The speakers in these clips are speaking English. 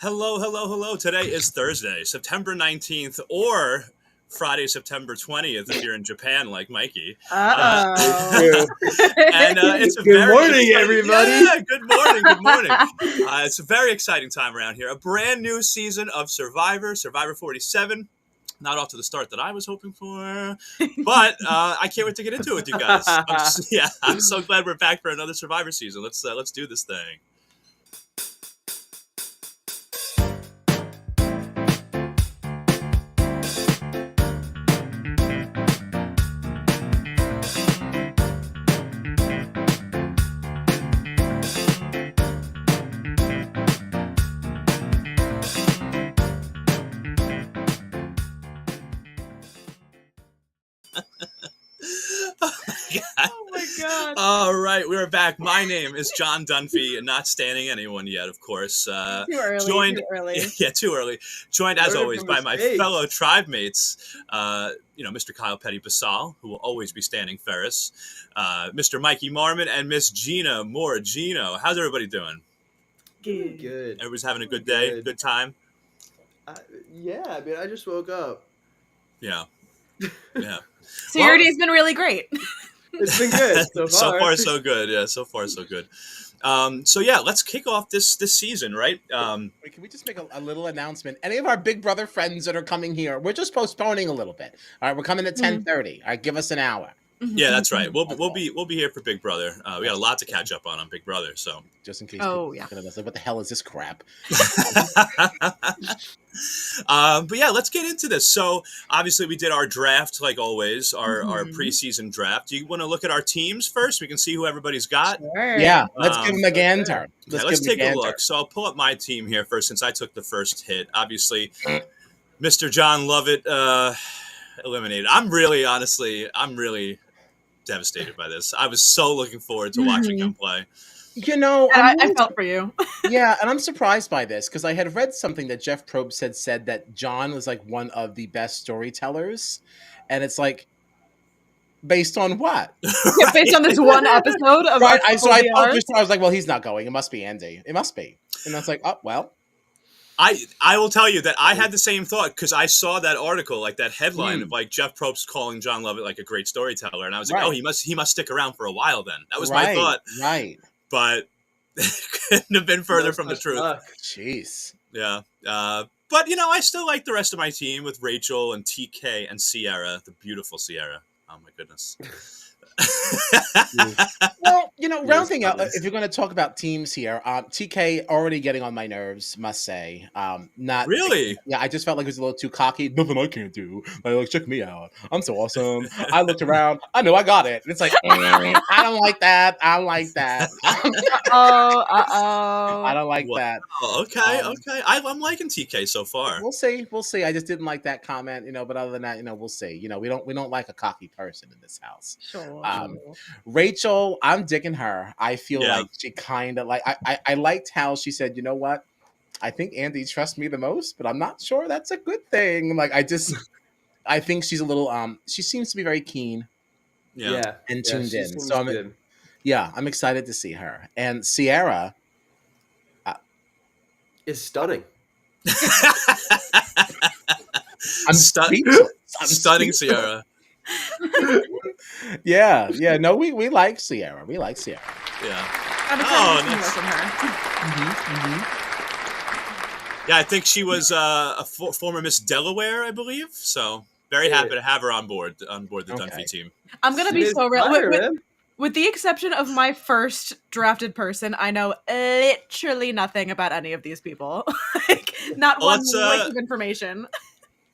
Hello, hello, hello. Today is Thursday, September 19th, or Friday, September 20th, if you're in Japan like Mikey. It's Uh-oh. true. And it's a Good very morning, exciting, everybody. Yeah, good morning, good morning. It's a very exciting time around here. A brand new season of Survivor 47. Not off to the start that I was hoping for, but I can't wait to get into it with you guys. I'm so glad we're back for another Survivor season. Let's do this thing. Oh my god. All right, we're back. My name is John Dunphy, not standing anyone yet, of course. Too early. Joined, Too early. Yeah, too early. Joined, as Learning always, from by my mistakes. fellow tribe mates, Mr. Kyle Petty-Basal, who will always be standing Ferris, Mr. Mikey Marmon, and Miss Gina Moragino. How's everybody doing? Good. Everybody's having a good day, Good. good time? Yeah, I mean, I just woke up. Yeah. So your day's been really great. It's been good so far. So far, so good. Yeah, so far, so good. Let's kick off this season, right? Wait, can we just make a little announcement? Any of our Big Brother friends that are coming here, we're just postponing a little bit. All right, we're coming at 10:30. All right, give us an hour. Yeah, that's right. We'll be here for Big Brother. We got a lot to catch up on Big Brother, so Just in case. Oh, people yeah. are gonna say, what the hell is this crap? But yeah, let's get into this. So obviously we did our draft, like always, our preseason draft. Do you want to look at our teams first? We can see who everybody's got. Sure. Yeah, let's give them a gander. Let's take a look. So I'll pull up my team here first, since I took the first hit. Obviously, Mr. John Lovett eliminated. I'm really devastated by this. I was so looking forward to watching him play. You know, I felt for you. yeah, and I'm surprised by this because I had read something that Jeff Probst had said that John was like one of the best storytellers, and it's like, based on what? Yeah, based on this one episode of Right. our So I TLDRs. was like, well, he's not going. It must be Andy. It must be. And I was like, oh well. I will tell you that I had the same thought because I saw that article, like that headline of like Jeff Probst calling John Lovett like a great storyteller, and I was like, Right. oh, he must stick around for a while then. That was my thought, Right. but couldn't have been further from the truth. Jeez. Yeah, but I still like the rest of my team with Rachel and TK and Sierra, the beautiful Sierra. Oh my goodness. Well, rounding out, goodness. if you're going to talk about teams here, TK already getting on my nerves, must say. Not Really? Yeah, I just felt like he was a little too cocky. Nothing I can't do. Like, check me out. I'm so awesome. I looked around. I know I got it. And it's like, I don't like that. I don't like that. I don't like What? that. Oh, okay. I'm liking TK so far. We'll see. I just didn't like that comment, but other than that, we'll see. We don't like a cocky person in this house. Sure. Rachel, I'm digging her. I feel Yeah. like she kind of like I liked how she said, you know what? I think Andy trusts me the most, but I'm not sure that's a good thing. Like I think she's a little she seems to be very keen Yeah. and tuned she in. seems So good. I'm excited to see her. And Sierra Is stunning. I'm speechless. I'm Stunning speechless. Sierra. Yeah. No, we like Sierra. We like Sierra. Yeah. I'm excited to see more from her. Yeah, I think she was a former Miss Delaware, I believe. So very happy to have her on board the Dunphy team. I'm gonna be She so is real. fire, man. With the exception of my first drafted person, I know literally nothing about any of these people. Like, not one lick of information.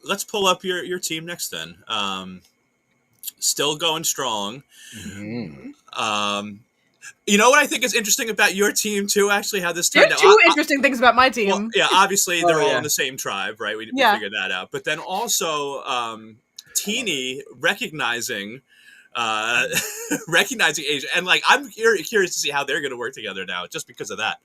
Let's pull up your team next then. Still going strong. You know what I think is interesting about your team too? Actually, how this There turned are out. two interesting things about my team. Well, yeah, obviously they're all yeah. in the same tribe, right? We Yeah. figured that out. But then also, Teeny recognizing Asia, and like I'm curious to see how they're going to work together now, just because of that.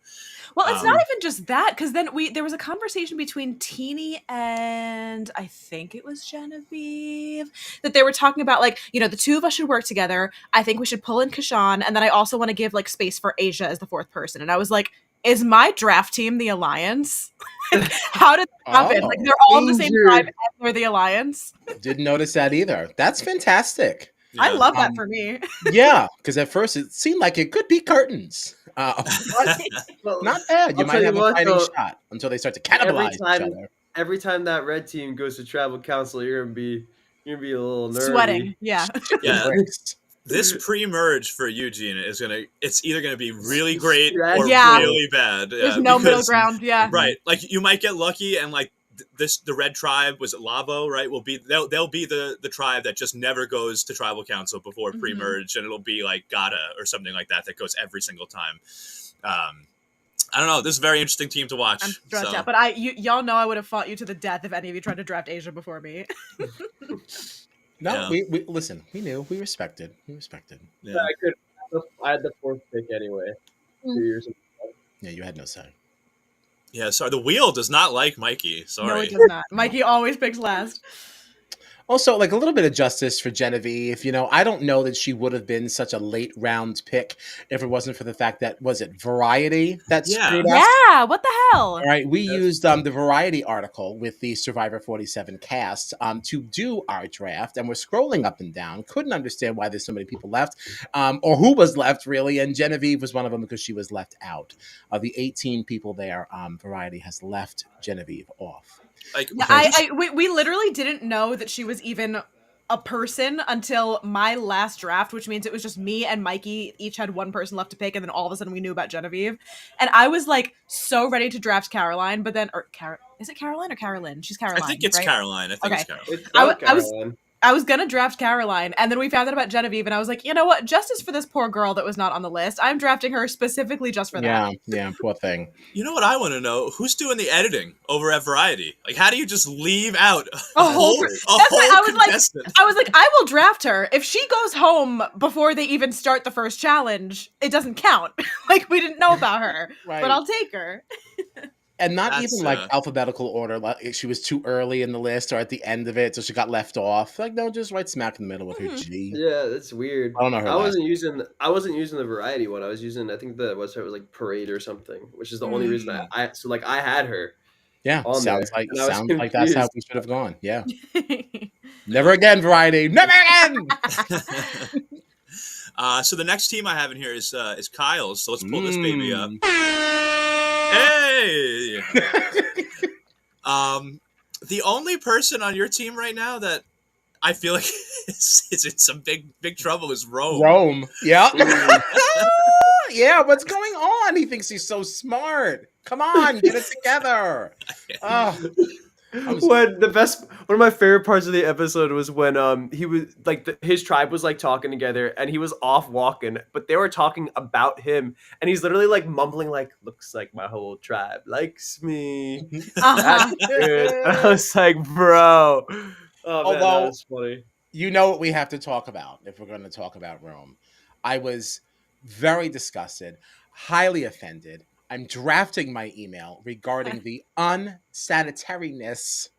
Well, it's not even just that, because then there was a conversation between Teeny and I think it was Genevieve that they were talking about, like, the two of us should work together. I think we should pull in Kashan, and then I also want to give like space for Asia as the fourth person. And I was like, is my draft team the Alliance? How did that happen? Oh. Like they're all in the same Danger. tribe and they're the alliance. Didn't notice that either. That's fantastic. I Yeah. love that for me. Yeah, because at first it seemed like it could be curtains. Well, Not bad. You I'll might tell you have a what, fighting though, shot until they start to every cannibalize each time other. every time that red team goes to tribal council, you're gonna be a little nervy. Sweating. Yeah. Yeah. Bricks. This pre-merge for Eugene it's either gonna be really great or Yeah. really bad. There's Yeah, no middle because- ground. Yeah. Right. Like you might get lucky and like the red tribe was it Lavo, right? They'll be the tribe that just never goes to tribal council before pre-merge, and it'll be like Gata or something like that goes every single time. I don't know. This is a very interesting team to watch. I'm stressed so. out. But y'all know I would have fought you to the death if any of you tried to draft Asia before me. No, Yeah. we listen. We knew. We respected. We respected. Yeah. I had the fourth pick anyway. 2 years ago. Yeah, you had no say. Yeah, sorry. The wheel does not like Mikey. Sorry. No, it does not. Mikey always picks last. Also, like a little bit of justice for Genevieve. You know, I don't know that she would have been such a late round pick if it wasn't for the fact that was it Variety that Yeah. screwed us. Yeah. What the hell? All right, we used the Variety article with the Survivor 47 cast to do our draft, and we're scrolling up and down. Couldn't understand why there's so many people left, or who was left really. And Genevieve was one of them because she was left out. Of the 18 people there, Variety has left Genevieve off. Like, Yeah, we literally didn't know that she was even a person until my last draft, which means it was just me and Mikey each had one person left to pick, and then all of a sudden we knew about Genevieve. And I was like so ready to draft Caroline, but then is it Caroline or Carolyn? She's Caroline. I think it's right? Caroline. I think Okay. it's Caroline. It's I not was- Caroline. I was gonna draft Caroline, and then we found out about Genevieve, and I was like, you know what? Justice for this poor girl that was not on the list. I'm drafting her specifically just for that. Yeah, poor thing. You know what I want to know? Who's doing the editing over at Variety? Like, how do you just leave out a whole whole, That's why I was like- contestant? I was like, I will draft her. If she goes home before they even start the first challenge, it doesn't count. Like, we didn't know about her, Right. but I'll take her. And not That's, even like alphabetical order. Like she was too early in the list or at the end of it, so she got left off. Like, no, just right smack in the middle with her G. Yeah, that's weird. I don't know her I last wasn't using the variety one. I was using I think the website was like Parade or something, which is the only reason I had her. Yeah, on sounds there, like and I was that's how confused. we should have gone. Yeah, never again, Variety, never again. So the next team I have in here is Kyle's. So let's pull this baby up. Mm. Hey. The only person on your team right now that I feel like is in some big trouble is Rome. Rome. Yeah. Yeah, what's going on? He thinks he's so smart. Come on, get it together. Oh, One of my favorite parts of the episode was when he was like his tribe was like talking together and he was off walking, but they were talking about him and he's literally like mumbling like, "Looks like my whole tribe likes me." Uh-huh. That's good. I was like, bro. Oh man, Although- that was funny. you know what we have to talk about if we're going to talk about Rome. I was very disgusted, highly offended. I'm drafting my email regarding the unsanitariness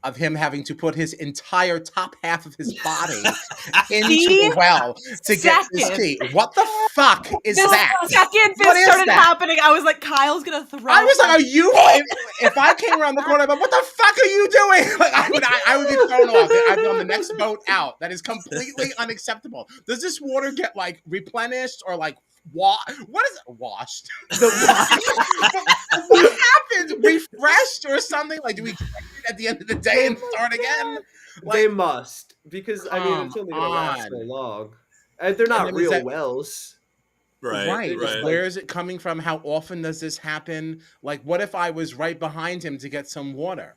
of him having to put his entire top half of his body into the well to get this Second. tea. What the fuck is This that? second What this is started that? happening, I was like, Kyle's gonna throw. I was like, up. "Are you?" If I came around the corner, I'm like, "What the fuck are you doing?" Like, I would be thrown off. I'd be on the next boat out. That is completely unacceptable. Does this water get like replenished or like what is it? Washed? What happened? Refreshed or something? Like, do we drink it at the end of the day and start again? They must, because I mean it's only gonna last on. so long. And they're not then is real that- wells. Right. Where is it coming from? How often does this happen? Like, what if I was right behind him to get some water?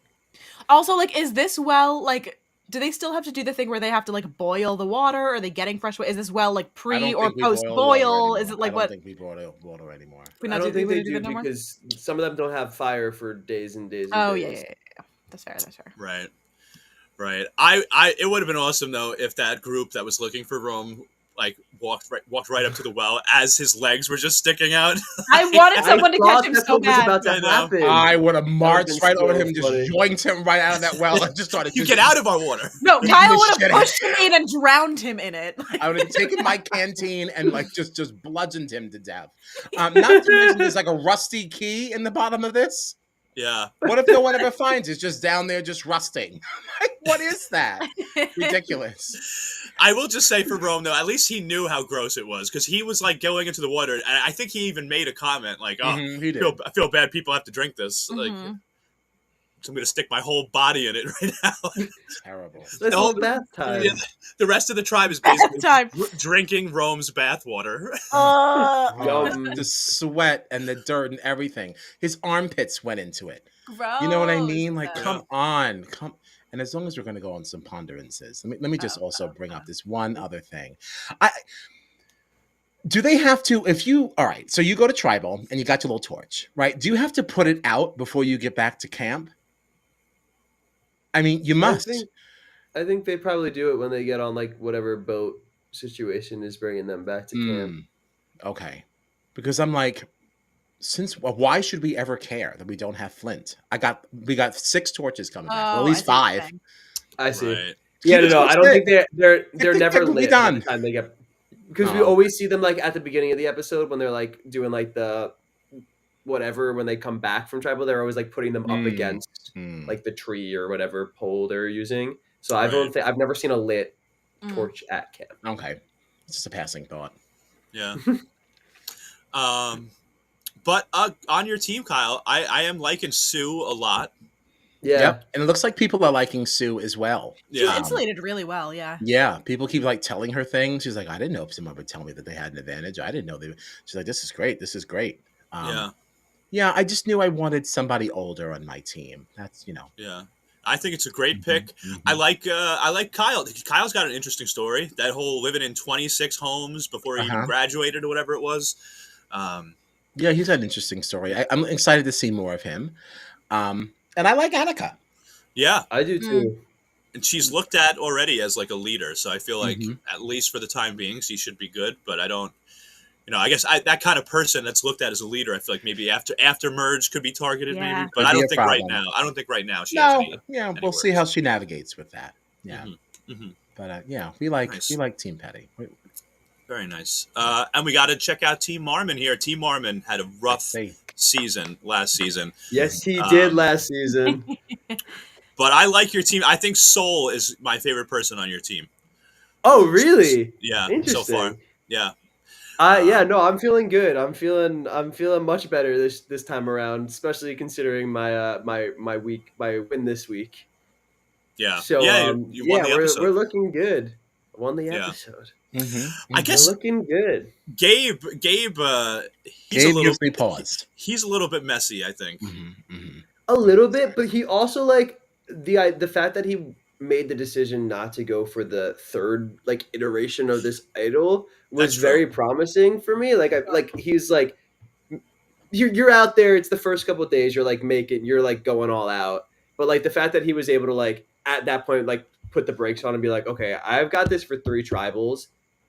Also, like, is this well like? Do they still have to do the thing where they have to like boil the water? Or are they getting fresh water? Is this well like I pre don't or think we post boil boil? water Is it anymore. like I what? don't think we boil water anymore. We I not don't do, think we they do do that no more? because some of them don't have fire for days and days and Oh yeah, days. yeah. That's fair. That's fair. Right. I it would have been awesome though if that group that was looking for Rome like walked right up to the well as his legs were just sticking out. I wanted someone to thought catch him that's so what was bad. about to I know. happen. I would have marched been right over so him, just funny. joinked him right out of that well, and just started. You get out of our water. No, Beat Kyle the would shit have out of pushed him in and drowned him in it. I would have taken my canteen and like just bludgeoned him to death. Not to mention there's like a rusty key in the bottom of this. Yeah. What if no one ever finds it? It's just down there, just rusting? Like, what is that? Ridiculous. I will just say for Rome though, at least he knew how gross it was because he was like going into the water, and I think he even made a comment like, "Oh, He did. I feel bad. People have to drink this. Like, Mhm. so I'm gonna stick my whole body in it right now." Terrible. That's No, all bath time. Yeah, the rest of the tribe is basically Time. drinking Rome's bathwater. Yum. The sweat and the dirt and everything. His armpits went into it. Gross. You know what I mean? Like, Yeah. come on, come. And as long as we're going to go on some ponderances, let me just also bring up this one other thing. Do they have to? If you all right, so you go to tribal and you got your little torch, right? Do you have to put it out before you get back to camp? I mean, you must. I think they probably do it when they get on like whatever boat situation is bringing them back to camp. Okay, because I'm like, why should we ever care that we don't have flint? We got 6 torches coming back, or at least 5. I see. Right. Yeah, Keep it no, I don't think lit. they're think never that will be lit by done. the time they get, because we Oh. always see them like at the beginning of the episode when they're like doing like the whatever when they come back from tribal, they're always like putting them up against like the tree or whatever pole they're using. So I don't think I've never seen a lit torch at camp. Okay, it's just a passing thought. Yeah. But on your team, Kyle, I am liking Sue a lot. Yeah. Yep. And it looks like people are liking Sue as well. She's insulated really well, yeah. Yeah, people keep like telling her things. She's like, I didn't know if someone would tell me that they had an advantage. I didn't know they. She's like, this is great. This is great. Yeah. I just knew I wanted somebody older on my team. That's Yeah, I think it's a great pick. I like Kyle. Kyle's got an interesting story. That whole living in 26 homes before he even graduated or whatever it was. Yeah, he's had an interesting story. I'm excited to see more of him. And I like Annika. Yeah, I do too. And she's looked at already as like a leader, so I feel like at least for the time being, she should be good. But I don't, I guess that kind of person that's looked at as a leader, I feel like maybe after merge could be targeted, maybe. But I don't think right now. I don't think right now she has any. Yeah, we'll see how she navigates with that. Yeah, but yeah, we like Team Petty. Very nice. And we got to check out Team Marmon here. Team Marmon had a rough season last season. Yes, he did last season. But I like your team. I think Soul is my favorite person on your team. Oh, really? Yeah, interesting. So far. Yeah. No, I'm feeling good. I'm feeling much better this time around, especially considering my win this week. Yeah. So you won the episode. We're looking good. Won the episode. I guess we're looking good. Gabe, he's a little bit paused. He's a little bit messy, I think. A little bit, but he also like the fact that he made the decision not to go for the third like iteration of this idol was very promising for me. Like he's like you're out there, it's the first couple of days, you're like you're like going all out. But like the fact that he was able to like at that point like put the brakes on and be like, okay, I've got this for 3 tribals.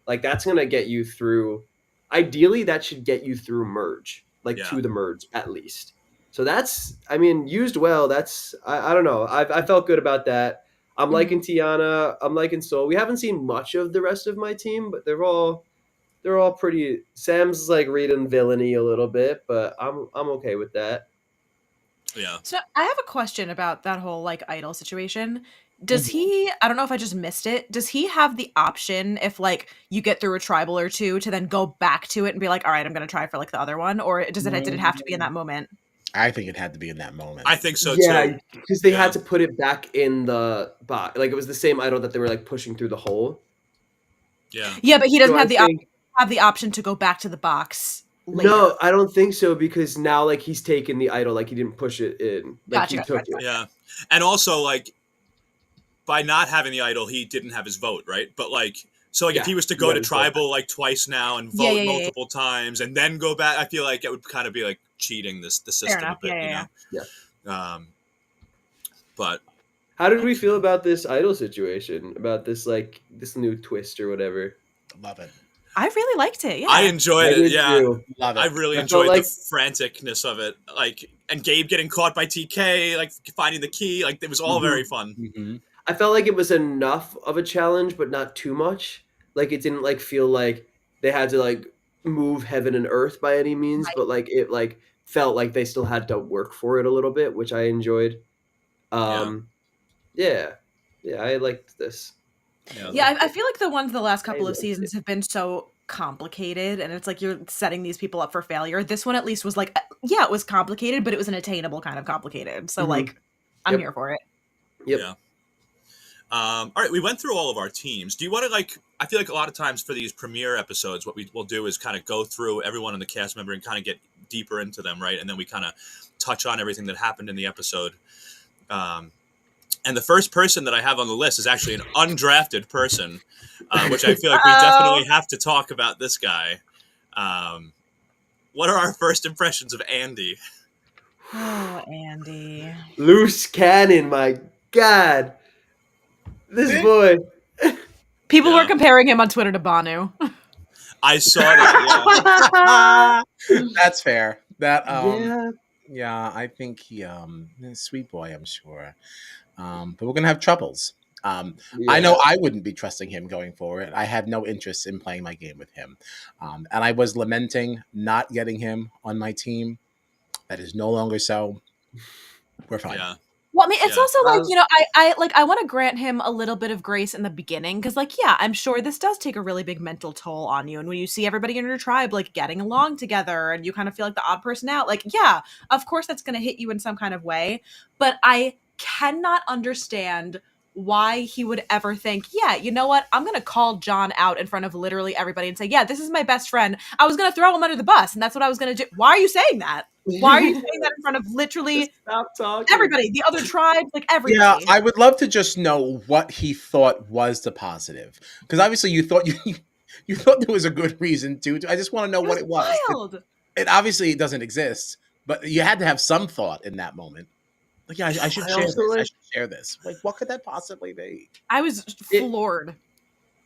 Like that's gonna get you through. Ideally, that should get you through merge, like to the merge at least. So that's, I mean, used well. That's I don't know. I felt good about that. I'm liking Tiana. I'm liking Soul. We haven't seen much of the rest of my team, but they're all pretty. Sam's like reading villainy a little bit, but I'm okay with that. Yeah. So I have a question about that whole like idol situation. Does he, I don't know if I just missed it, does he have the option if like you get through a tribal or 2 to then go back to it and be like, all right, I'm going to try for like the other one? Or did it have to be in that moment? I think it had to be in that moment. I think so too. Yeah, because they had to put it back in the box. Like it was the same idol that they were like pushing through the hole. Yeah. Yeah, but he doesn't have the option to go back to the box later. No, I don't think so, because now like he's taken the idol, like he didn't push it in. Like he took it. Yeah. And also like by not having the idol, he didn't have his vote, right? But like, so like if he was to go to tribal like twice now and vote multiple times and then go back, I feel like it would kind of be like cheating the system a bit, Yeah. But how did we feel about this idol situation? About this like this new twist or whatever? Love it. I really liked it. Yeah, I enjoyed it. Yeah, love it. I really enjoyed the franticness of it. Like, and Gabe getting caught by TK, like finding the key. Like, it was all very fun. I felt like it was enough of a challenge, but not too much. Like, it didn't like feel like they had to like move heaven and earth by any means, but like it like felt like they still had to work for it a little bit, which I enjoyed. Yeah, I liked this. Yeah, I feel like the ones the last couple of liked seasons have been so complicated, and it's like you're setting these people up for failure. This one at least was like, yeah, it was complicated, but it was an attainable kind of complicated. So like, I'm here for it. Yep. Yeah. All right, we went through all of our teams. Do you want to I feel like a lot of times for these premiere episodes, what we will do is kind of go through everyone in the cast member and kind of get deeper into them, right? And then we kind of touch on everything that happened in the episode. And the first person that I have on the list is actually an undrafted person, which I feel like we definitely have to talk about this guy. What are our first impressions of Andy? Oh, Andy. Loose cannon, my God. This boy. People were comparing him on Twitter to Banu. I saw that, yeah. That's fair. That Yeah, I think he sweet boy, I'm sure. But we're gonna have troubles. I know I wouldn't be trusting him going forward. I have no interest in playing my game with him. And I was lamenting not getting him on my team. That is no longer so. We're fine. Yeah. Well, I mean, it's also like, you know, I want to grant him a little bit of grace in the beginning because, like, yeah, I'm sure this does take a really big mental toll on you. And when you see everybody in your tribe, like, getting along together and you kind of feel like the odd person out, like, yeah, of course that's going to hit you in some kind of way. But I cannot understand why he would ever think, yeah, you know what? I'm going to call John out in front of literally everybody and say, yeah, this is my best friend. I was going to throw him under the bus. And that's what I was going to do. Why are you saying that? Why are you saying that in front of literally everybody, the other tribes, like everybody? Yeah, I would love to just know what he thought was the positive, because obviously you thought you thought there was a good reason to. I just want to know what it was. Wild. It obviously it doesn't exist, but you had to have some thought in that moment. Like, yeah, I should share this. I should share this. Like, what could that possibly be? I was floored.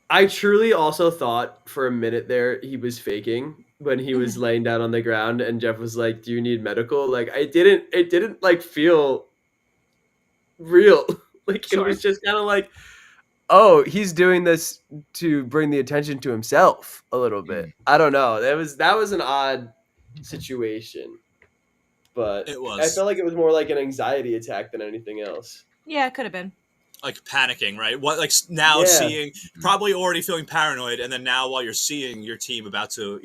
I truly also thought for a minute there he was faking when he was laying down on the ground and Jeff was like, "Do you need medical?" Like it didn't like feel real. Like it was just kind of like, "Oh, he's doing this to bring the attention to himself a little bit." I don't know. That was an odd situation. But it was. I felt like it was more like an anxiety attack than anything else. Yeah, it could have been. Like panicking, right? What, like now seeing, probably already feeling paranoid, and then now while you're seeing your team about to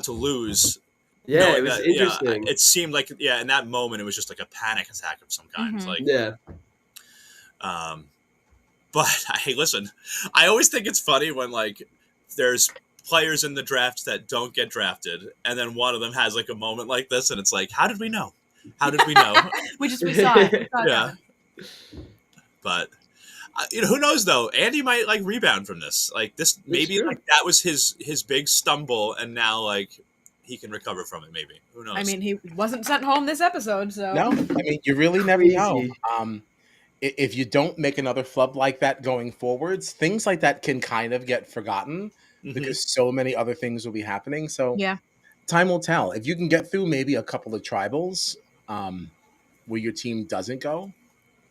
lose. Yeah, it was interesting. It seemed like, in that moment, it was just like a panic attack of some kind. Mm-hmm. Like, but hey, listen, I always think it's funny when like there's players in the draft that don't get drafted, and then one of them has like a moment like this, and it's like, how did we know? How did we know? we saw it. Yeah. But who knows though? Andy might like rebound from this. Like this, maybe like that was his big stumble, and now like he can recover from it. Maybe, who knows? I mean, he wasn't sent home this episode, so no. I mean, you really never know. If you don't make another flub like that going forwards, things like that can kind of get forgotten because so many other things will be happening. So yeah, time will tell. If you can get through maybe a couple of tribals where your team doesn't go,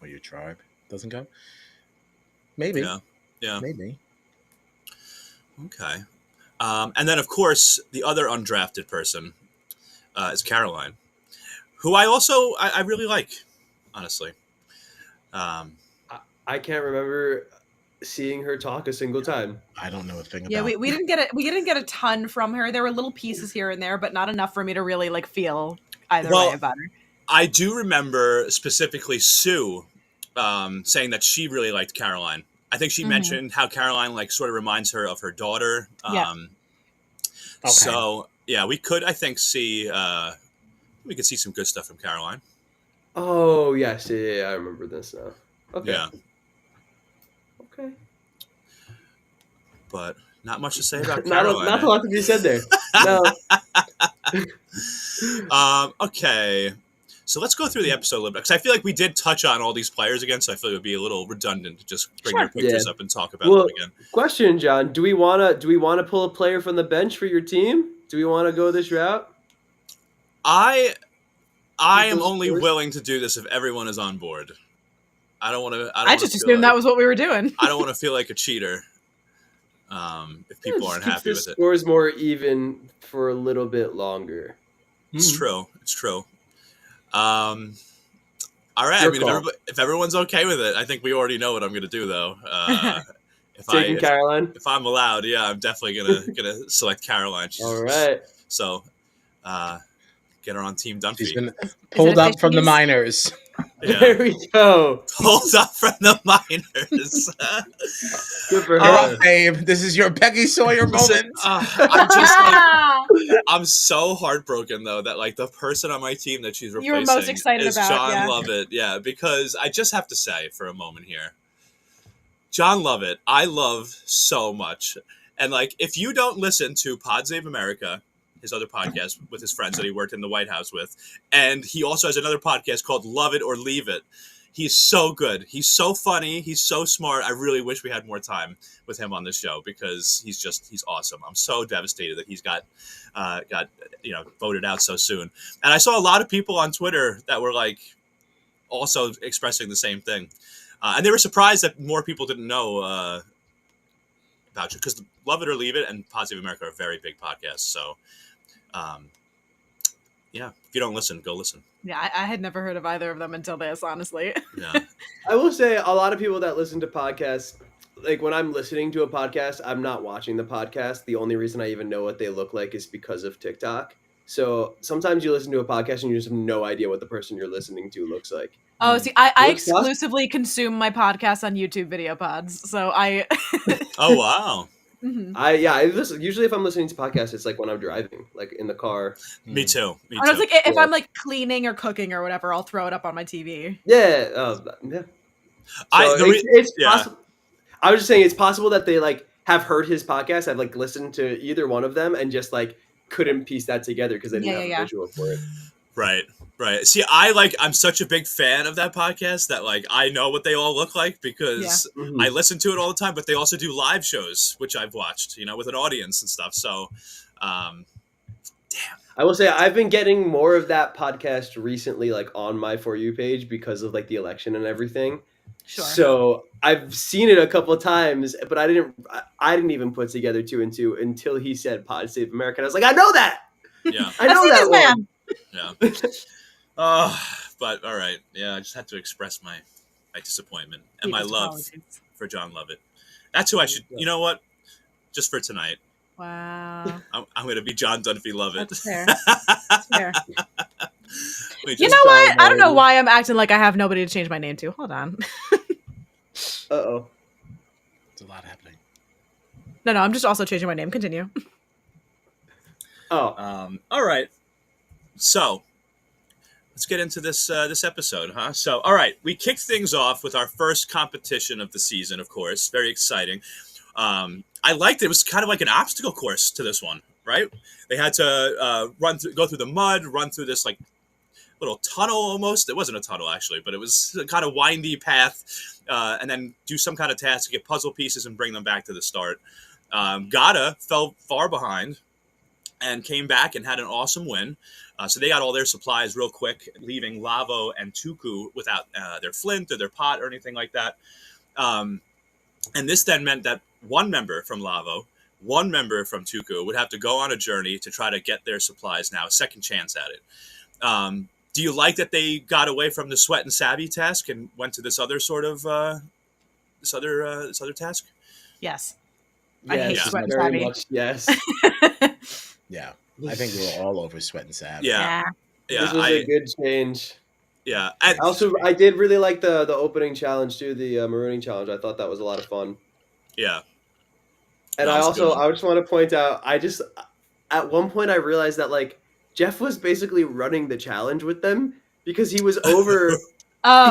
or your tribe doesn't go, maybe. Yeah. Maybe. Okay. And then, of course, the other undrafted person is Caroline, who I really like, honestly. I can't remember seeing her talk a single time. I don't know a thing about. Yeah, we didn't get it. We didn't get a ton from her. There were little pieces here and there, but not enough for me to really like feel either way about her. I do remember specifically Sue saying that she really liked Caroline. I think she mentioned how Caroline like sort of reminds her of her daughter. Okay. So yeah, we could, I think, see some good stuff from Caroline. Oh yes, yeah, I remember this now. Okay. Yeah. Okay. But not much to say about Caroline. Not a lot to be said there. No. Okay. So let's go through the episode a little bit, because I feel like we did touch on all these players again, so I feel like it would be a little redundant to just bring your pictures up and talk about them again. Question, John: Do we wanna pull a player from the bench for your team? Do we want to go this route? I am only willing to do this if everyone is on board. I don't want to. I just assumed that was what we were doing. I don't want to feel like a cheater. If people aren't happy with it, scores more even for a little bit longer. It's true. It's true. All right. Your I mean, call. if everyone's okay with it, I think we already know what I'm going to do, though. Taking Caroline. If I'm allowed, yeah, I'm definitely gonna select Caroline. All right. So, get her on Team Dunphy. She's been pulled up from the minors. Yeah. There we go. Pulled up from the minors. Good for You're her. up, babe. This is your Peggy Sawyer moment. I'm just like, I'm so heartbroken though that like the person on my team that she's You were replacing most excited is about, John yeah. Lovett. Yeah, because I just have to say for a moment here, John Lovett, I love so much. And like, if you don't listen to Pod Save America, his other podcast with his friends that he worked in the White House with, and he also has another podcast called Love It or Leave It. He's so good. He's so funny. He's so smart. I really wish we had more time with him on this show because he's awesome. I'm so devastated that he's got voted out so soon. And I saw a lot of people on Twitter that were like also expressing the same thing. And they were surprised that more people didn't know about you because Love It or Leave It and Positive America are very big podcasts. So, yeah, if you don't listen, go listen. Yeah, I had never heard of either of them until this, honestly. Yeah. I will say a lot of people that listen to podcasts, like when I'm listening to a podcast, I'm not watching the podcast. The only reason I even know what they look like is because of TikTok. So sometimes you listen to a podcast and you just have no idea what the person you're listening to looks like. Oh, see, I Looks awesome. exclusively consume my podcasts on YouTube video pods. So I. Oh, wow. Mhm. I listen. Usually, if I'm listening to podcasts, it's like when I'm driving, like in the car. Me too. Me I was too. like, if Yeah. I'm like cleaning or cooking or whatever, I'll throw it up on my TV. Yeah, yeah. So it's yeah. possible. I was just saying it's possible that they like have heard his podcast, have like listened to either one of them, and just like couldn't piece that together because they didn't have a visual for it. Right. Right. See, I'm such a big fan of that podcast that like I know what they all look like because I listen to it all the time, but they also do live shows, which I've watched, with an audience and stuff. So, damn. I will say I've been getting more of that podcast recently, like on my For You page because of like the election and everything. Sure. So I've seen it a couple of times, but I didn't even put together 2 and 2 until he said Pod Save America. And I was like, I know that. Yeah. I know that one. Yeah. But all right. Yeah, I just had to express my disappointment and my love for John Lovett. That's who I should. You know what? Just for tonight. Wow. I'm going to be John Dunphy Lovett. That's fair. That's fair. You know what? I don't know why I'm acting like I have nobody to change my name to. Hold on. Uh-oh. It's a lot happening. No, I'm just also changing my name. Continue. Oh. All right. So let's get into this episode, huh? So, all right, we kicked things off with our first competition of the season, of course. Very exciting. I liked it. It was kind of like an obstacle course to this one, right? They had to go through the mud, run through this like little tunnel almost. It wasn't a tunnel actually, but it was a kind of windy path, and then do some kind of task to get puzzle pieces and bring them back to the start. Gata fell far behind and came back and had an awesome win. So they got all their supplies real quick, leaving Lavo and Tuku without their flint or their pot or anything like that. And this then meant that one member from Lavo, one member from Tuku would have to go on a journey to try to get their supplies now, a second chance at it. Do you like that they got away from the sweat and savvy task and went to this other sort of this other task? Yes. Yes, I hate sweat and very savvy. much, yes. Yeah. I think we were all over sweat and savvy. Yeah. This was a good change. Yeah. I did really like the opening challenge too, the marooning challenge. I thought that was a lot of fun. Yeah. And I just want to point out, at one point I realized that like Jeff was basically running the challenge with them because he was over.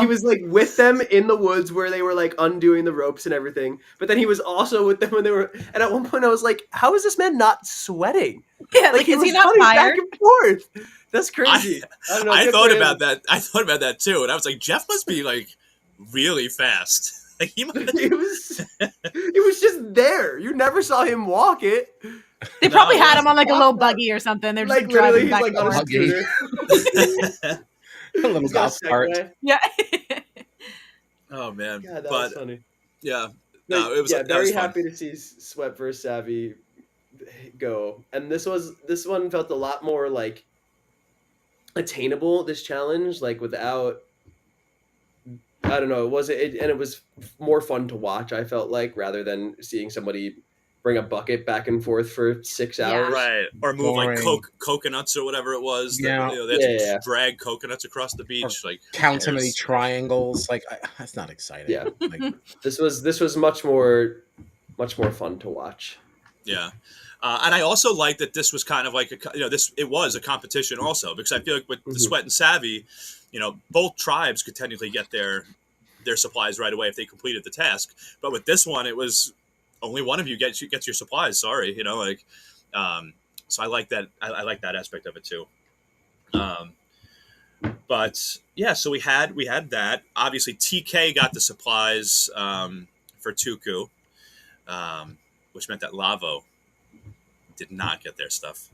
He was like with them in the woods where they were like undoing the ropes and everything. But then he was also with them when they were. And at one point I was like, how is this man not sweating? Yeah, like is he not Back tired? and forth. That's crazy. I don't know. I good thought for about him. that. I thought about that too, and I was like, Jeff must be like really fast. Like he must. It was just there. You never saw him walk it. They probably No, had him on like a little buggy or something. They're just Like driving literally, he's back like and on a forth. scooter. A little He's got golf a cart. Segway. Yeah. Oh man, God, that was but funny. yeah, No, no, it was. yeah, that very was fun. happy to see Sweat versus Savvy go. And this one felt a lot more like attainable, this challenge, like without, I don't know, and it was more fun to watch, I felt like, rather than seeing somebody bring a bucket back and forth for 6 Yeah. hours. Right, or move like Boring. coconuts or whatever it was. Yeah. That, they had to Yeah. drag coconuts across the Or beach. Like, count it how many was- triangles. Like that's not exciting. Yeah. Like, This was much more fun to watch. Yeah. And I also like that this was kind of like it was a competition also, because I feel like with the Sweat and Savvy, both tribes could technically get their supplies right away if they completed the task. But with this one, it was only one of you gets your supplies. Sorry, so I like that. I like that aspect of it too. But yeah, so we had that. Obviously, TK got the supplies for Tuku, which meant that Lavo did not get their stuff.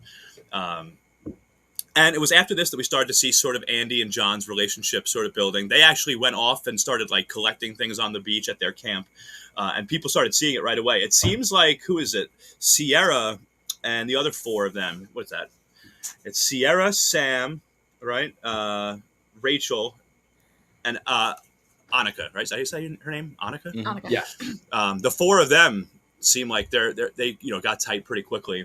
And it was after this that we started to see sort of Andy and John's relationship sort of building. They actually went off and started like collecting things on the beach at their camp. And people started seeing it right away. It seems like, who is it? Sierra and the other four of them. What's that? It's Sierra, Sam, right? Rachel, and Annika, right? Is that how you say her name? Annika? mhm. Annika. Yeah. The four of them seem like they got tight pretty quickly.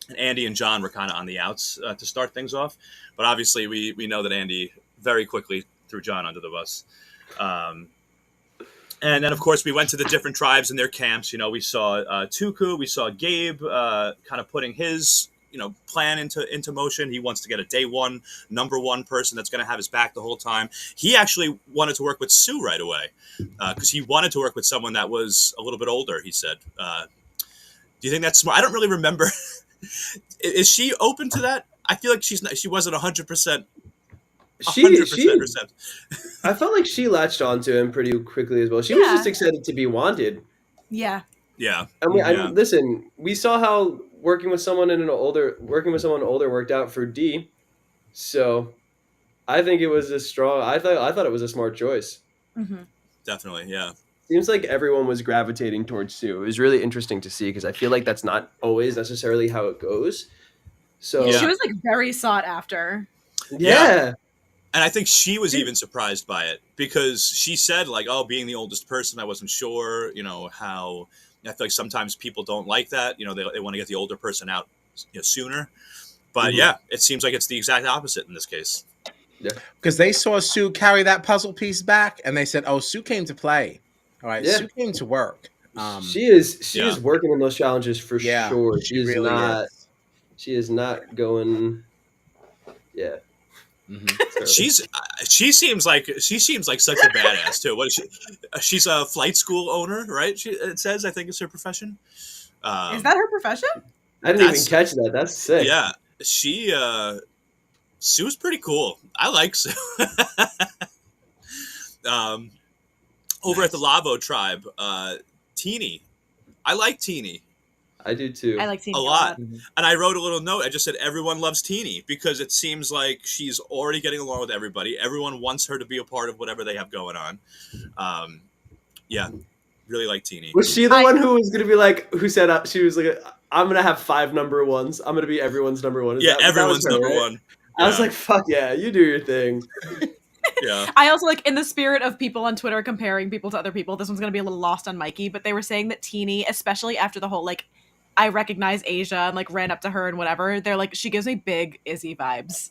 And Andy and John were kind of on the outs to start things off. But obviously, we know that Andy very quickly threw John under the bus. And then, of course, we went to the different tribes and their camps. We saw Tuku. We saw Gabe kind of putting his plan into motion. He wants to get a day one, number one person that's going to have his back the whole time. He actually wanted to work with Sue right away because he wanted to work with someone that was a little bit older, he said. Do you think that's smart? I don't really remember. Is she open to that? I feel like she wasn't 100%. She receptive. I felt like she latched onto him pretty quickly as well. She was Yeah. just excited to be wanted. Yeah. Yeah. And listen, we saw how working with someone older worked out for D. So I think it was I thought it was a smart choice. Mm-hmm. Definitely, yeah. Seems like everyone was gravitating towards Sue. It was really interesting to see because I feel like that's not always necessarily how it goes. So She was like very sought after. yeah. And I think she was even surprised by it because she said, like, oh, being the oldest person, I wasn't sure, how. I feel like sometimes people don't like that. They want to get the older person out sooner. But yeah, it seems like it's the exact opposite in this case. Yeah. Because they saw Sue carry that puzzle piece back, and they said, "Oh, Sue came to play. All right, Yeah. Sue came to work." She is working in those challenges for sure. She really is. She is not going. Yeah. Mm-hmm. She seems like such a badass too. What is she? She's a flight school owner, right? It says, I think it's her profession. Is that her profession? I didn't even catch that. That's sick. Yeah, Sue's pretty cool. I like Sue. Over at the Lavo tribe, Teeny. I like Teeny. I do too. I like Teeny a lot. Mm-hmm. And I wrote a little note. I just said everyone loves Teeny because it seems like she's already getting along with everybody. Everyone wants her to be a part of whatever they have going on. Yeah, really like Teeny. Was she the one who was going to be like, who said she was like, I'm going to have 5 number ones. I'm going to be everyone's number one. Everyone's number one. I was like, fuck yeah, you do your thing. Yeah. I also like, in the spirit of people on Twitter comparing people to other people, this one's going to be a little lost on Mikey, but they were saying that Teeny, especially after the whole, like, I recognize Asia and like ran up to her and whatever. They're like, she gives me big Izzy vibes.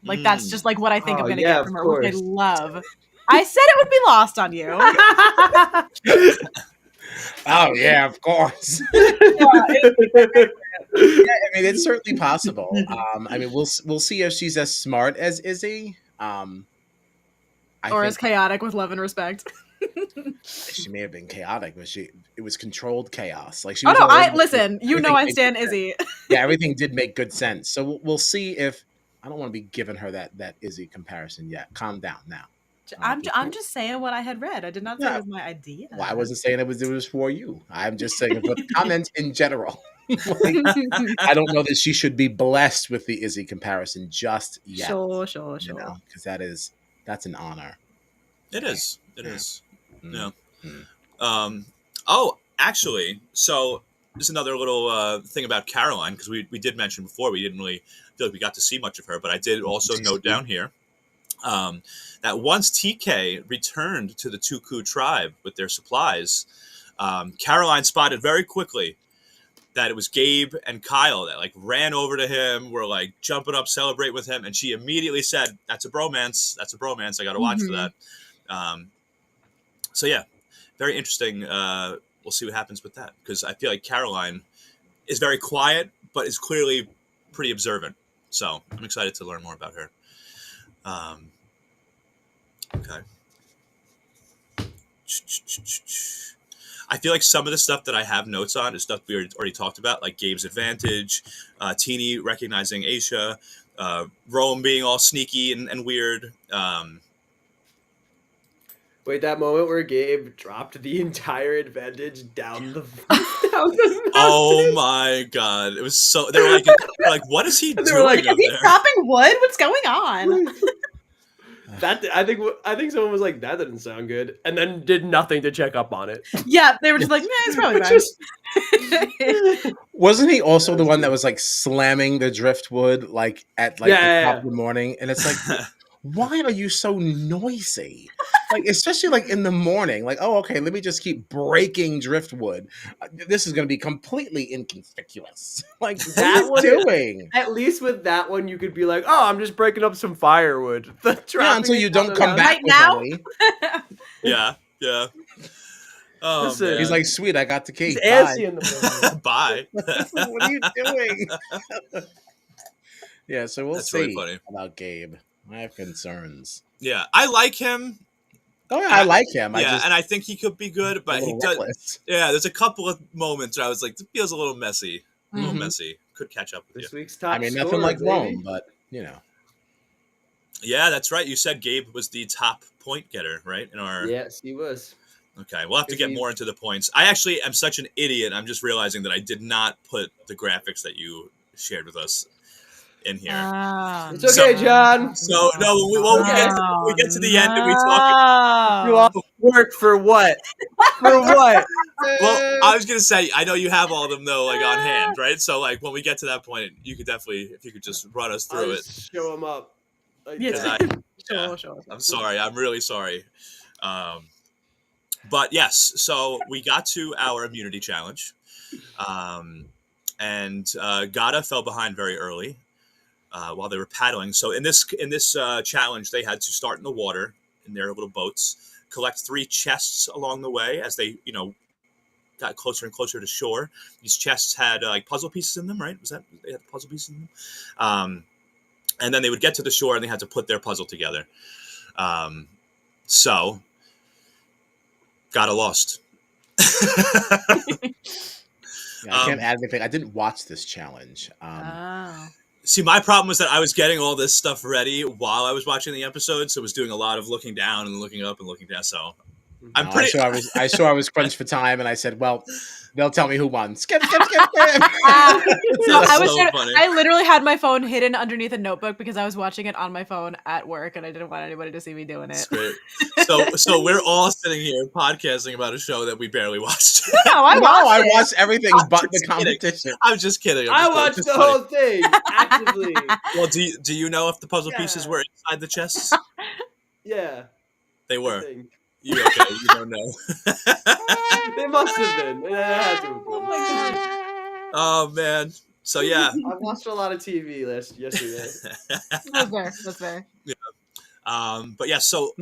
Like that's just like what I think I'm gonna get from her, which I love. I said it would be lost on you. Oh yeah, of course. I mean, it's certainly possible. I mean, we'll see if she's as smart as Izzy, or as chaotic with love and respect. She may have been chaotic, but it was controlled chaos. Like she. Oh was no! Listen. You know I stand Izzy. Yeah, everything did make good sense. So we'll see if I don't want to be giving her that Izzy comparison yet. Calm down now. I'm just saying what I had read. I did not say it was my idea. Well, I wasn't saying it was for you. I'm just saying for the comment in general. Like, I don't know that she should be blessed with the Izzy comparison just yet. Sure. You know, because that's an honor. It is. It is. Mm. Yeah. Oh, actually, so just another little thing about Caroline, because we did mention before we didn't really feel like we got to see much of her, but I did also note down here that once TK returned to the Tuku tribe with their supplies, Caroline spotted very quickly that it was Gabe and Kyle that like ran over to him, were like jumping up, celebrate with him, and she immediately said, "That's a bromance. That's a bromance. I got to watch for that." So yeah, very interesting. We'll see what happens with that, because I feel like Caroline is very quiet, but is clearly pretty observant. So I'm excited to learn more about her. Okay. I feel like some of the stuff that I have notes on is stuff we already talked about, like Gabe's advantage, Teeny recognizing Aisha, Rome being all sneaky and weird. Wait, that moment where Gabe dropped the entire advantage down the mountain. Oh my god! It was so. They were like, "What is he doing like, up Is he there?" chopping wood? What's going on? That I think someone was like, that didn't sound good, and then did nothing to check up on it. Yeah, they were just like, nah, it's probably fine. Wasn't he also the one that was like slamming the driftwood like at like the top of the morning? And it's like, why are you so noisy? Like, especially like in the morning, like, oh, okay, let me just keep breaking driftwood. This is going to be completely inconspicuous. Like, That what are you doing? At least with that one, you could be like, oh, I'm just breaking up some firewood. Yeah, until you don't come back Right now? Yeah. Oh, Listen, man. He's like, sweet, I got the key. He's Bye. antsy in the morning. Bye. What are you doing? Yeah, so we'll That's see really funny. about Gabe. I have concerns. Yeah, I like him. Oh yeah, I like him. Yeah, and I think he could be good, but he does. Reckless. Yeah, there's a couple of moments where I was like, "This feels a little messy. A little messy. Could catch up with This you." week's top I mean, scorer, nothing like baby. Rome, but you know. Yeah, that's right. You said Gabe was the top point getter, right? In our Yes, he was. Okay, we'll have to get more into the points. I actually am such an idiot. I'm just realizing that I did not put the graphics that you shared with us in here. It's okay, John. So no, when we get to the end and we talk. You off work for what? For what? Well, I was gonna say, I know you have all of them though, like on hand, right? So like when we get to that point, you could definitely, if you could just run us through it. Show them up. Like, I'm sorry. I'm really sorry. But yes, so we got to our immunity challenge, and Gata fell behind very early while they were paddling. So in this challenge, they had to start in the water in their little boats, collect 3 chests along the way as they got closer and closer to shore. These chests had like puzzle pieces in them, right? Was that they had puzzle pieces in them? And then they would get to the shore and they had to put their puzzle together. So Gata lost. I can't add anything. I didn't watch this challenge. See, my problem was that I was getting all this stuff ready while I was watching the episode, so I was doing a lot of looking down and looking up and looking down. So I'm pretty. I saw I was crunched for time, and I said, "Well, they'll tell me who won." Skip. No, I literally had my phone hidden underneath a notebook because I was watching it on my phone at work, and I didn't want anybody to see me doing it. So we're all sitting here podcasting about a show that we barely watched. No, I watched everything but the competition. I'm just kidding. I watched the whole thing actively. Well, do you know if the puzzle pieces were inside the chests? Yeah, they were. You don't know. They must have been. It had to have been. Oh man. So yeah. I watched a lot of TV yesterday. That's fair. Yeah. But yeah, so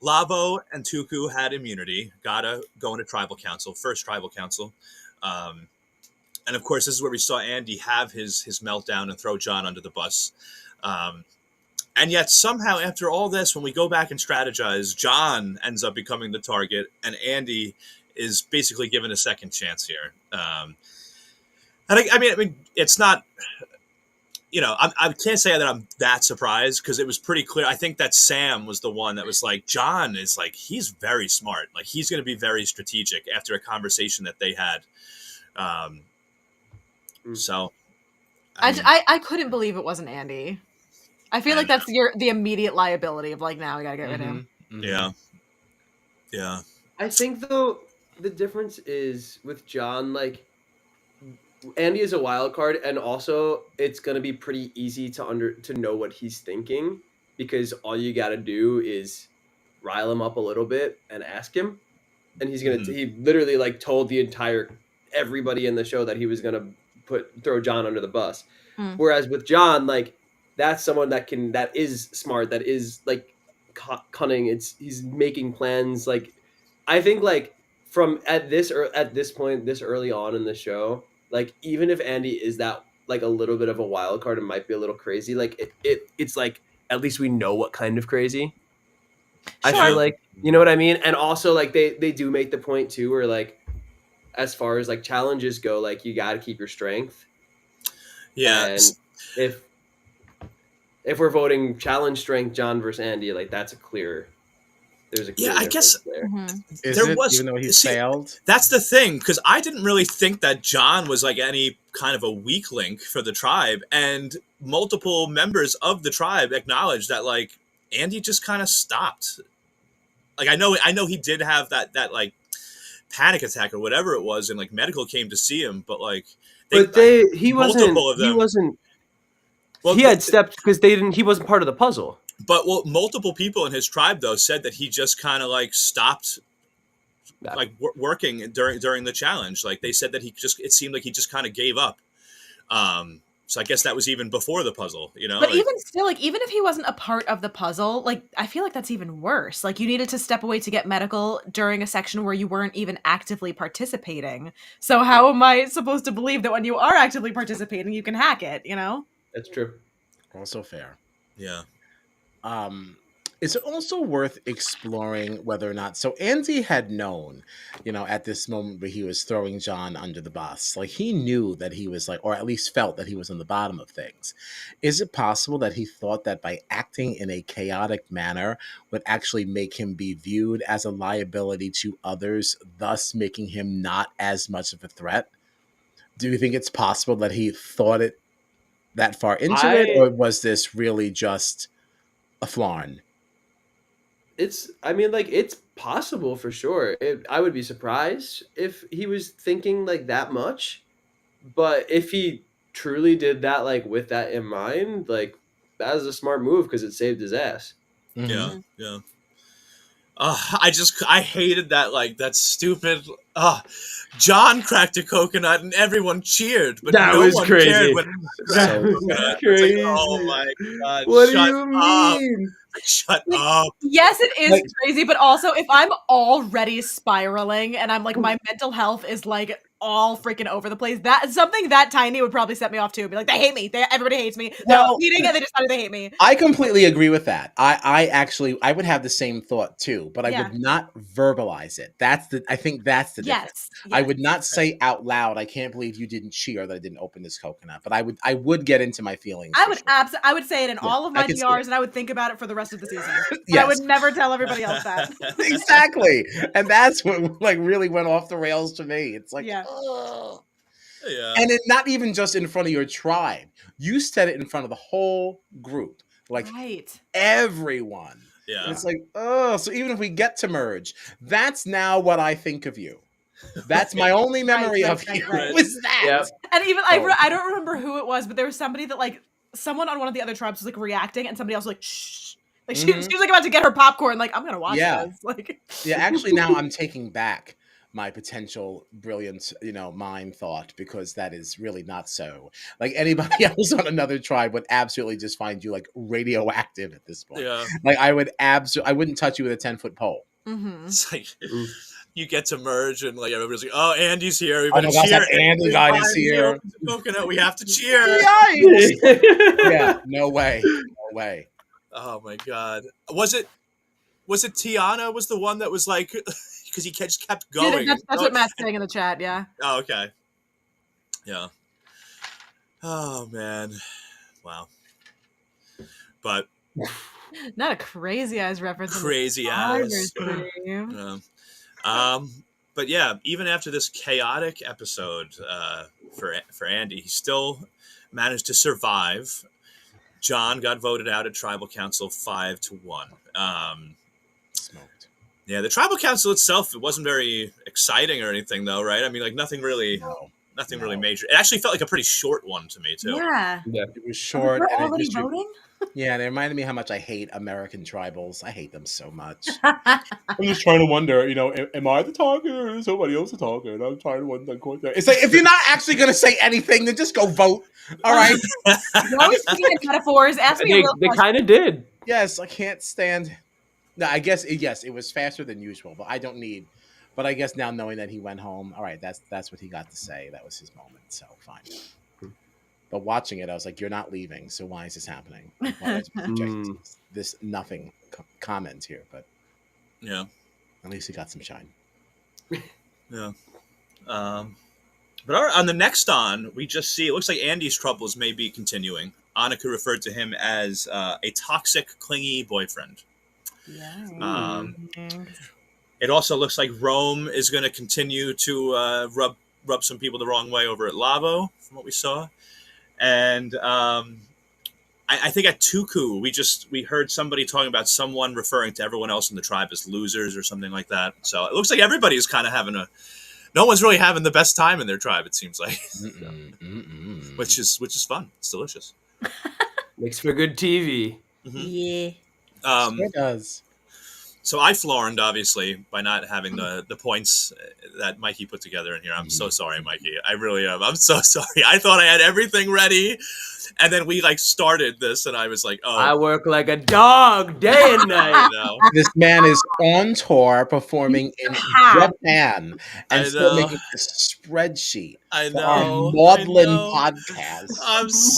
Lavo and Tuku had immunity. Gata going to tribal council, first tribal council. And of course, this is where we saw Andy have his meltdown and throw John under the bus. And yet somehow after all this, when we go back and strategize, John ends up becoming the target and Andy is basically given a second chance here. And I mean, it's not, I can't say that I'm that surprised because it was pretty clear. I think that Sam was the one that was like, John is like, he's very smart. Like he's going to be very strategic after a conversation that they had. So. I couldn't believe it wasn't Andy. I feel like that's the immediate liability of like, now we gotta get rid of him. Mm-hmm. Yeah. I think though the difference is with John, like Andy is a wild card, and also it's gonna be pretty easy to know what he's thinking, because all you got to do is rile him up a little bit and ask him, and Mhm. he literally like told the entire everybody in the show that he was gonna throw John under the bus. Mm. Whereas with John, like, that's someone that is smart, that is like cunning. He's making plans. Like, I think like from at this point this early on in the show, like, even if Andy is that like a little bit of a wild card and might be a little crazy, like it's like at least we know what kind of crazy. I Sure. feel Yeah. like, you know what I mean? And also like they do make the point too, where like as far as like challenges go, like you got to keep your strength. Yeah. And if we're voting challenge strength, John versus Andy, like there's a clear Yeah, I difference guess there. Mhm. Is there it, was. even though he's See, failed? that's the thing, because I didn't really think that John was like any kind of a weak link for the tribe, and multiple members of the tribe acknowledged that like Andy just kind of stopped. Like, I know he did have that like panic attack or whatever it was, and like medical came to see him, but like But multiple of he them. wasn't Well, he had stepped because he wasn't part of the puzzle. but multiple people in his tribe though said that he just kind of like stopped like working during the challenge. Like they said that it seemed like he just kind of gave up. So I guess that was even before the puzzle, you know. But Like, even still, like, even if he wasn't a part of the puzzle, like, I feel like that's even worse. Like, you needed to step away to get medical during a section where you weren't even actively participating. So how am I supposed to believe that when you are actively participating, you can hack it, you know? That's true. Also fair. yeah, Is it also worth exploring whether or not, so Andy had known, at this moment where he was throwing John under the bus, like he knew that he was like, or at least felt that he was on the bottom of things. Is it possible that he thought that by acting in a chaotic manner would actually make him be viewed as a liability to others, thus making him not as much of a threat? Do you think it's possible that he thought it that far into it, I or was this really just a flarn? I mean, like, it's possible for sure. I would be surprised if he was thinking like that much, but if he truly did that, like with that in mind, like that is a smart move because it saved his ass. yeah, Mhm. yeah. I hated that, like that stupid. John cracked a coconut and everyone cheered, but That no was one cared crazy. when I cracked That a was coconut. It's like, oh crazy. my god, What do shut you up, mean? shut Like, up. yes, it is Like, crazy, but also if I'm already spiraling and I'm like, my mental health is like all freaking over the place, that something that tiny would probably set me off too. Be like, they hate me. Everybody hates me. They're all well, meeting and they decided they hate me. I completely agree with that. I actually I would have the same thought too, but I Yeah. would not verbalize it. I think that's the difference. Yes. I Yes. would not say out loud, "I can't believe you didn't cheer that I didn't open this coconut." But I would get into my feelings. I For would sure. I would say it in Yeah, all of I my can see it. GRs and I would think about it for the rest of the season. But I would Yes, never tell everybody else that. exactly, and that's what like really went off the rails to me. It's like, Yeah. ugh. Yeah, And it not even just in front of your tribe. You said it in front of the whole group, like Right. everyone. And yeah. it's like, oh, so even if we get to merge, that's now what I think of you. That's my only memory right, of right, you. right. Was that? Yep. And even So- I don't remember who it was, but there was somebody that like someone on one of the other tribes was like reacting and somebody else was like shh. Like she was like about to get her popcorn, like, I'm gonna watch Yeah. this. Like Yeah, actually, now I'm taking back my potential brilliant, mind thought, because that is really not so. Like anybody else on another tribe would absolutely just find you like radioactive at this point. Yeah. Like I wouldn't touch you with a 10-foot pole. mhm. It's like you get to merge and like everybody's like, "Oh, Andy's here. We Oh better my gosh, cheer!" that Andy guy is Andy here. opens the coconut. We have to cheer. Yeah, no way, no way. Oh my god. Was it Tiana was the one that was like because he just kept Yeah, going. that's what Matt's saying in the chat, yeah. Oh, okay. Yeah. Oh man. Wow. But Not a crazy eyes reference. in the crazy Survivor ass. stream. But yeah, even after this chaotic episode for Andy, he still managed to survive. John got voted out at Tribal Council 5-1. Smoked. Yeah, the Tribal Council itself, it wasn't very exciting or anything, though, right? I mean, like nothing really. No. Nothing really major. It actually felt like a pretty short one to me too. Yeah. It was short. We're And it already just, voting? yeah, and it reminded me how much I hate American tribals. I hate them so much. I'm just trying to wonder, am I the target or is somebody else the target? I'm trying to wonder. It's like, if you're not actually going to say anything, then just go vote. All right. You're always speaking in metaphors. Ask me a real They question. kind of did. Yes, I can't stand. No, I guess yes, it was faster than usual, but I don't need. But I guess now knowing that he went home, all right, that's what he got to say. That was his moment, so fine. But watching it, I was like, "You're not leaving, so why is this happening? Why is this nothing comment here?" But Yeah. at least he got some shine. Yeah. But on the next we just see it looks like Andy's troubles may be continuing. Annika referred to him as a toxic, clingy boyfriend. Yeah. It also looks like Rome is going to continue to rub some people the wrong way over at Lavo, from what we saw. And I think at Tuku, we heard somebody talking about someone referring to everyone else in the tribe as losers or something like that. So it looks like everybody's kind of no one's really having the best time in their tribe, it seems like. Which is fun. It's delicious. Makes for good TV. Yeah. It does. So I florined, obviously, by not having the points that Mikey put together in here. I'm so sorry, Mikey. I really am. I'm so sorry. I thought I had everything ready. And then we started this and I was like, oh. I work like a dog day and night. This man is on tour performing in Japan and still making a spreadsheet for our maudlin podcast.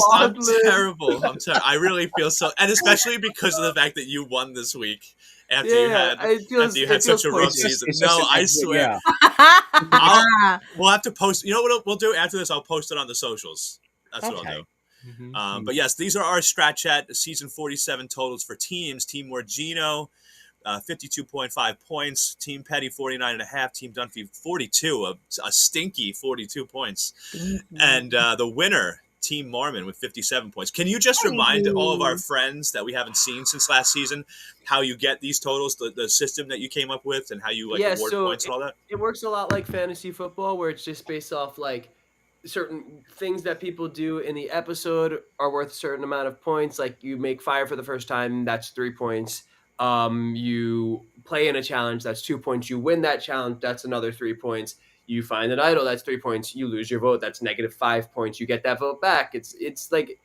I'm terrible. I really feel so, and especially because of the fact that you won this week. After you had such a rough season. No, I swear. Yeah. We'll have to post. You know what we'll do after this? I'll post it on the socials. That's what I'll do. But yes, these are our Strat Chat season 47 totals for teams. Team Morgino, 52.5 points. Team Petty, 49.5. Team Dunphy, 42. A stinky 42 points. And the winner, Team Marmon, with 57 points. Can you just remind all of our friends that we haven't seen since last season how you get these totals, the system that you came up with, and how you award points and all that? It works a lot like fantasy football, where it's just based off certain things that people do in the episode are worth a certain amount of points. Like you make fire for the first time, that's 3 points. You play in a challenge, that's 2 points. You win that challenge, that's another 3 points. You find an idol, that's 3 points. You lose your vote, that's -5 points. You get that vote back. It's like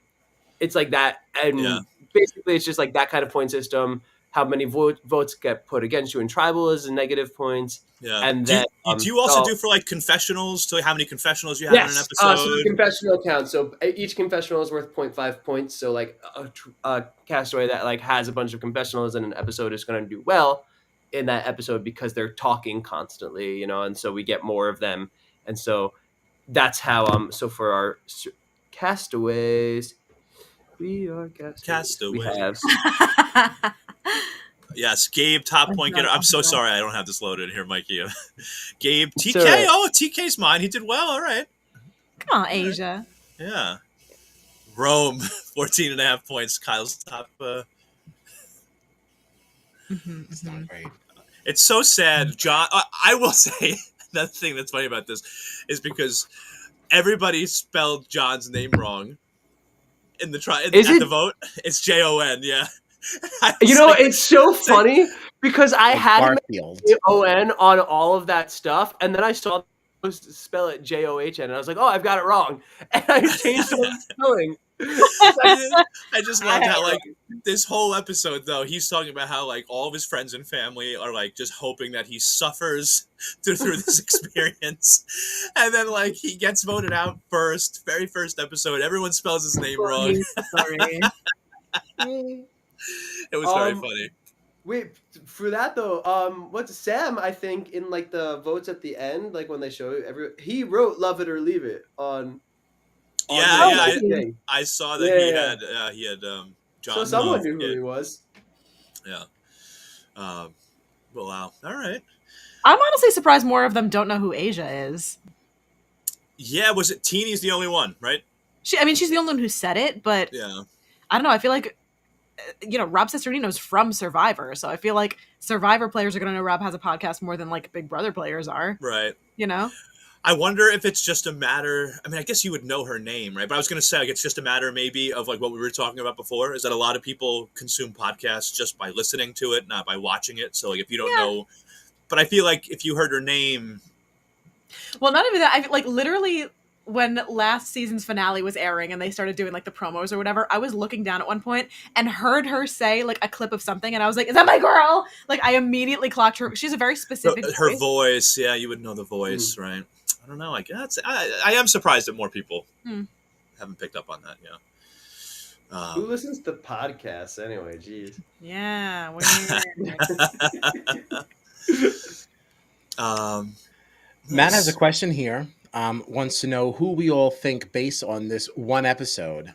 that, and basically it's just like that kind of point system. How many votes get put against you in tribal is a negative points. Yeah. And do you also do for confessionals? To how many confessionals you have in an episode? So the confessional count. So each confessional is worth 0.5 points. So a castaway that has a bunch of confessionals in an episode is going to do well in that episode because they're talking constantly, and so we get more of them. And so that's how so for our castaways, we are castaways. We have yes, Gabe, top point getter. I'm so sorry I don't have this loaded here, Mikey. Gabe, TK. Right. Oh, TK's mine. He did well. All right. Come on, Asia. Yeah. Rome, 14.5 points. Kyle's top. It's not great. It's so sad, John. I will say another thing that's funny about this is because everybody spelled John's name wrong in the the vote. It's Jon. Yeah. It's so funny because I had him Jon on all of that stuff, and then I saw spell it John, and I was like, "Oh, I've got it wrong," and I changed the spelling. I just love how this whole episode though he's talking about how all of his friends and family are just hoping that he suffers through this experience, and then he gets voted out very first episode. Everyone spells his name wrong. Sorry. It was very funny. Wait, for that though, what's Sam? I think in the votes at the end, when they show he wrote "Love It or Leave It" on. I saw that he had John. So someone knew who he was. Yeah. Well, wow. All right. I'm honestly surprised more of them don't know who Asia is. Yeah, was it Teeny's the only one, right? She's the only one who said it, but I don't know. I feel like Rob Cesternino's from Survivor, so I feel like Survivor players are going to know Rob has a podcast more than Big Brother players are. Right. I wonder if it's just a matter. I mean, I guess you would know her name, right? But I was going to say, like, it's just a matter maybe of like what we were talking about before. Is that a lot of people consume podcasts just by listening to it, not by watching it. So, like, if you don't know, but I feel like if you heard her name, Well, not even that. I like literally when last season's finale was airing and they started doing like the promos or whatever, I was looking down at one point and heard her say like a clip of something, and I was like, "Is that my girl?" Like I immediately clocked her. She's a very specific her voice, yeah, you would know the voice, right? I don't know. I guess I am surprised that more people haven't picked up on that. Yeah. Who listens to podcasts anyway? Jeez. Yeah. Weird. Matt has a question here. Wants to know who we all think, based on this one episode,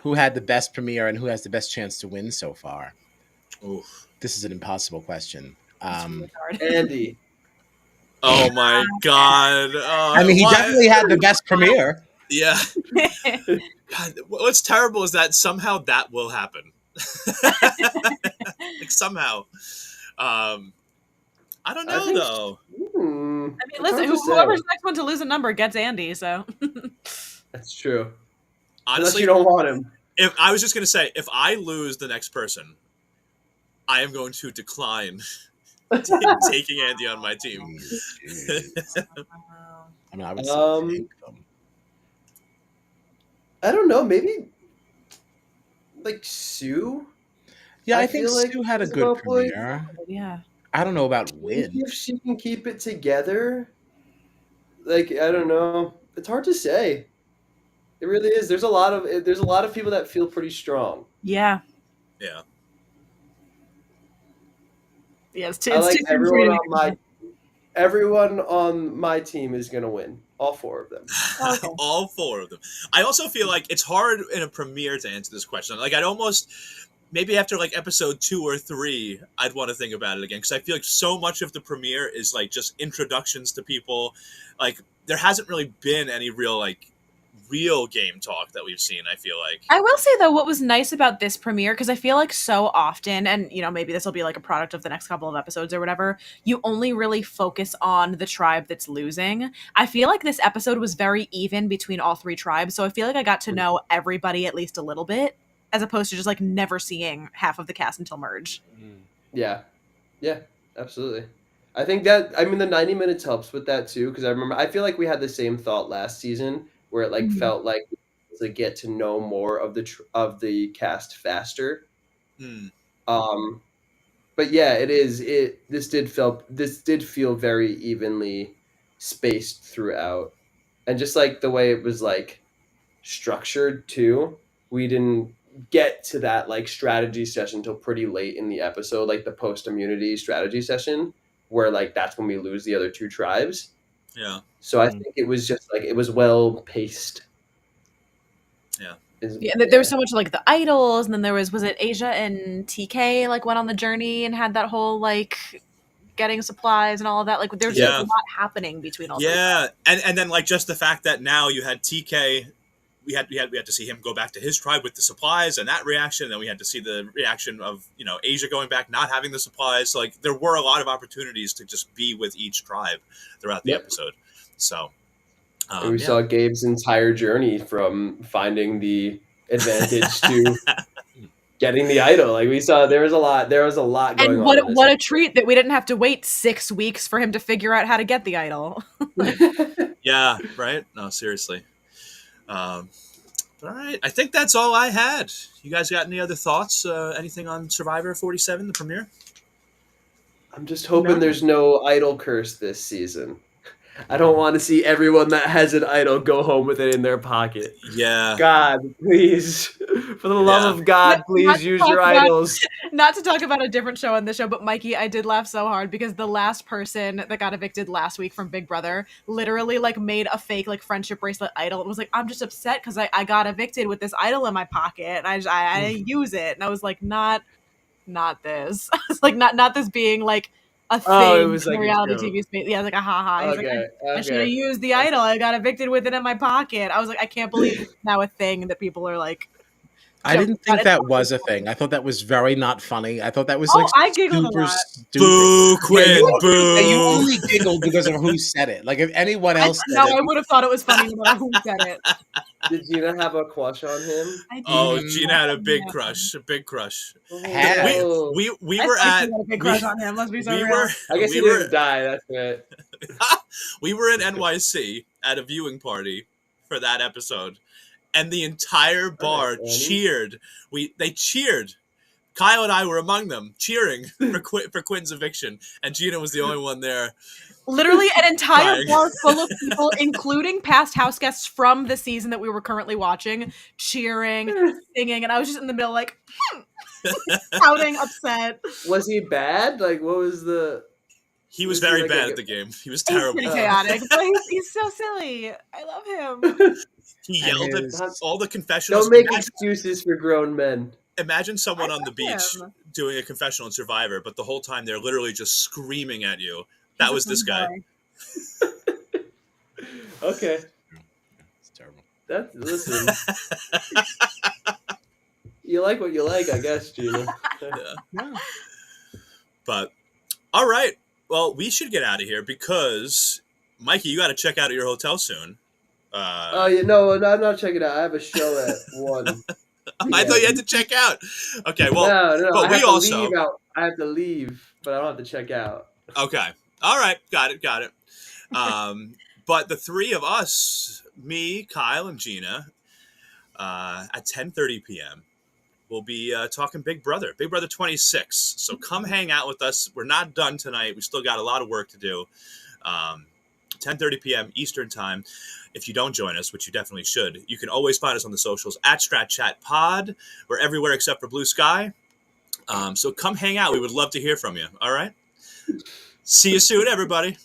who had the best premiere and who has the best chance to win so far. Oof. This is an impossible question. Really hard. Andy. Oh my god! I mean, he definitely had the best premiere. Yeah. God, what's terrible is that somehow that will happen. Like somehow. I don't know though. I mean, listen, whoever's next one to lose a number gets Andy. So that's true. Honestly, unless you don't want him. If I was just gonna say, if I lose the next person, I am going to decline taking Andy on my team. I mean, I would say take them. I don't know. Maybe like Sue. Yeah, I think Sue had a good premiere. Yeah. I don't know about win. If she can keep it together, like I don't know. It's hard to say. It really is. There's a lot of people that feel pretty strong. Yeah. Yeah. Yeah. It's I like everyone on my team is gonna win. All four of them. Okay. All four of them. I also feel like it's hard in a premiere to answer this question. Like I'd almost maybe after like episode 2 or 3, I'd want to think about it again, because I feel like so much of the premiere is like just introductions to people. Like there hasn't really been any real game talk that we've seen, I feel like. I will say though, what was nice about this premiere, because I feel like so often, and you know, maybe this will be like a product of the next couple of episodes or whatever, you only really focus on the tribe that's losing. I feel like this episode was very even between all 3 tribes, so I feel like I got to know everybody at least a little bit, as opposed to just like never seeing half of the cast until merge. Yeah, absolutely. I think that, I mean, the 90 minutes helps with that too, because I feel like we had the same thought last season where it like felt like to get to know more of the cast faster. But yeah, this did feel very evenly spaced throughout, and just like the way it was like structured too, we didn't get to that like strategy session until pretty late in the episode, like the post immunity strategy session, where like that's when we lose the other 2 tribes. Yeah. So I think it was just like it was well paced. Yeah. There was so much like the idols, and then there was it Asia and TK like went on the journey and had that whole like getting supplies and all of that. Like there's just a lot happening between all. Yeah, and then like just the fact that now you had TK, we had to see him go back to his tribe with the supplies and that reaction. And then we had to see the reaction of Asia going back, not having the supplies. So, like there were a lot of opportunities to just be with each tribe throughout the episode. So we saw Gabe's entire journey from finding the advantage to getting the idol. Like we saw, there was a lot going on. And what a treat that we didn't have to wait 6 weeks for him to figure out how to get the idol. Yeah, right? No, seriously. All right. I think that's all I had. You guys got any other thoughts? Anything on Survivor 47, the premiere? I'm just hoping there's no idol curse this season. I don't want to see everyone that has an idol go home with it in their pocket. Yeah. God, please. For the love of God, please use your idols. Not to talk about a different show on this show, but Mikey, I did laugh so hard because the last person that got evicted last week from Big Brother literally like made a fake like friendship bracelet idol and was like, I'm just upset because I got evicted with this idol in my pocket and I didn't use it. And I was like, not this. I was like, not this being like a thing. It was like in reality TV space. Yeah, like a haha. He's okay, like, I should have used the idol. I got evicted with it in my pocket. I was like, I can't believe it's now a thing that people are like I Joke didn't about think it. that was a thing. I thought that was very not funny. I thought that was Oh, like I giggled a super lot. stupid. Boo, Quinn, you boo. only giggled because of who said it. Like if anyone else No, said I it, would have thought it was funny no matter who said it. Did Gina have a crush on him? I Oh, did. Gina had a big Yeah. crush. A big crush. Oh, Had. no. We I were still at had a big we, crush on him. Let's be so we real. were I guess we he were didn't die. That's right. we were in NYC at a viewing party for that episode, and the entire bar Annie. cheered. They cheered. Kyle and I were among them, cheering for Quinn's eviction, and Gina was the only one there. Literally an entire Crying. bar full of people, including past house guests from the season that we were currently watching, cheering, singing, and I was just in the middle, like shouting, upset. Was he bad? Like, what was the? He was Was he very like bad a- at the game. He was He's terrible. pretty chaotic, but he's so silly. I love him. He And yelled at his- all the confessionals. Don't make excuses for grown men. Imagine someone I on the love beach him. doing a confessional in Survivor, but the whole time they're literally just screaming at you. That He's a was this fun guy. boy. Okay, It's terrible. that's listen. You like what you like, I guess, Gina. Yeah. But all right, well, we should get out of here because Mikey, you got to check out at your hotel soon. Oh, you know, I'm not checking it out. I have a show at 1. I thought you had to check out. Okay, well, no, but I we have to also leave out. I have to leave, but I don't have to check out. okay. All right, got it. But the three of us, me, Kyle, and Gina, at 10:30 p.m. we'll be talking Big Brother 26. So come hang out with us. We're not done tonight. We still got a lot of work to do. 10:30 p.m. Eastern time. If you don't join us, which you definitely should, you can always find us on the socials at Strat Chat Pod. We're everywhere except for Blue Sky. So come hang out. We would love to hear from you. All right. See you soon, everybody.